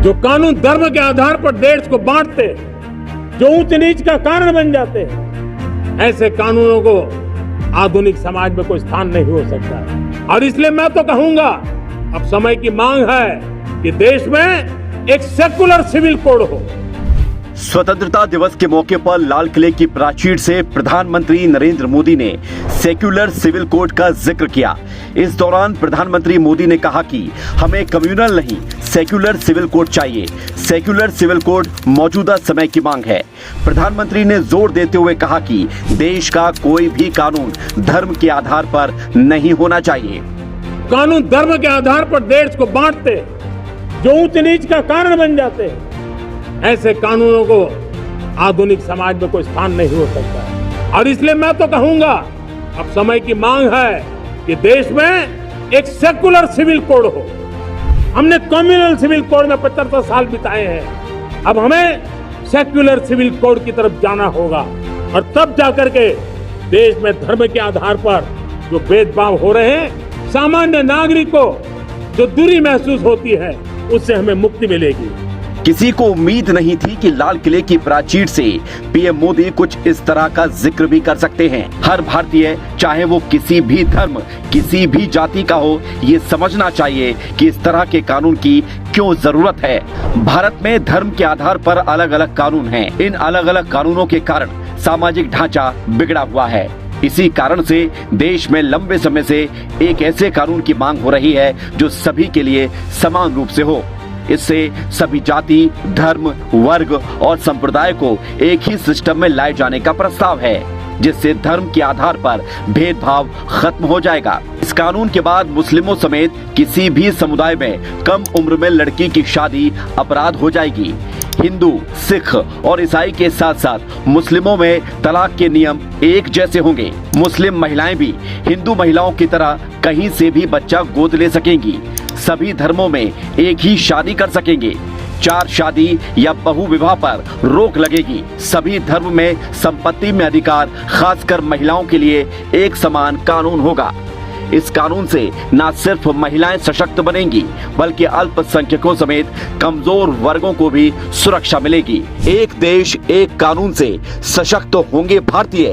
जो कानून धर्म के आधार पर देश को बांटते, जो ऊंच नीच का कारण बन जाते हैं, ऐसे कानूनों को आधुनिक समाज में कोई स्थान नहीं हो सकता है। और इसलिए मैं तो कहूंगा, अब समय की मांग है कि देश में एक सेकुलर सिविल कोड हो। स्वतंत्रता दिवस के मौके पर लाल किले की प्राचीर से प्रधानमंत्री नरेंद्र मोदी ने सेक्युलर सिविल कोड का जिक्र किया। इस दौरान प्रधानमंत्री मोदी ने कहा कि हमें कम्युनल नहीं, सेक्युलर सिविल कोड चाहिए। सेक्युलर सिविल कोड मौजूदा समय की मांग है। प्रधानमंत्री ने जोर देते हुए कहा कि देश का कोई भी कानून धर्म के आधार पर नहीं होना चाहिए। कानून धर्म के आधार पर देश को बांटते, जो ऊंच नीच का कारण बन जाते हैं, ऐसे कानूनों को आधुनिक समाज में कोई स्थान नहीं हो सकता है। और इसलिए मैं तो कहूंगा, अब समय की मांग है कि देश में एक सेकुलर सिविल कोड हो। हमने कम्युनल सिविल कोड में 75 साल बिताए हैं, अब हमें सेक्युलर सिविल कोड की तरफ जाना होगा। और तब जाकर के देश में धर्म के आधार पर जो भेदभाव हो रहे हैं, सामान्य नागरिक को जो दूरी महसूस होती है, उससे हमें मुक्ति मिलेगी। किसी को उम्मीद नहीं थी कि लाल किले की प्राचीर से पीएम मोदी कुछ इस तरह का जिक्र भी कर सकते हैं। हर भारतीय, चाहे वो किसी भी धर्म, किसी भी जाति का हो, ये समझना चाहिए कि इस तरह के कानून की क्यों जरूरत है। भारत में धर्म के आधार पर अलग अलग कानून हैं। इन अलग अलग कानूनों के कारण सामाजिक ढांचा बिगड़ा हुआ है। इसी कारण से देश में लंबे समय से एक ऐसे कानून की मांग हो रही है जो सभी के लिए समान रूप से हो। इससे सभी जाति, धर्म, वर्ग और संप्रदाय को एक ही सिस्टम में लाए जाने का प्रस्ताव है, जिससे धर्म के आधार पर भेदभाव खत्म हो जाएगा। इस कानून के बाद मुस्लिमों समेत किसी भी समुदाय में कम उम्र में लड़की की शादी अपराध हो जाएगी। हिंदू, सिख और ईसाई के साथ साथ मुस्लिमों में तलाक के नियम एक जैसे होंगे। मुस्लिम महिलाएं भी हिंदू महिलाओं की तरह कहीं से भी बच्चा गोद ले सकेंगी। सभी धर्मों में एक ही शादी कर सकेंगे। 4 शादी या बहु विवाह पर रोक लगेगी। सभी धर्म में संपत्ति में अधिकार, खासकर महिलाओं के लिए एक समान कानून होगा। इस कानून से न सिर्फ महिलाएं सशक्त बनेंगी, बल्कि अल्पसंख्यकों समेत कमजोर वर्गों को भी सुरक्षा मिलेगी। एक देश, एक कानून से सशक्त होंगे भारतीय।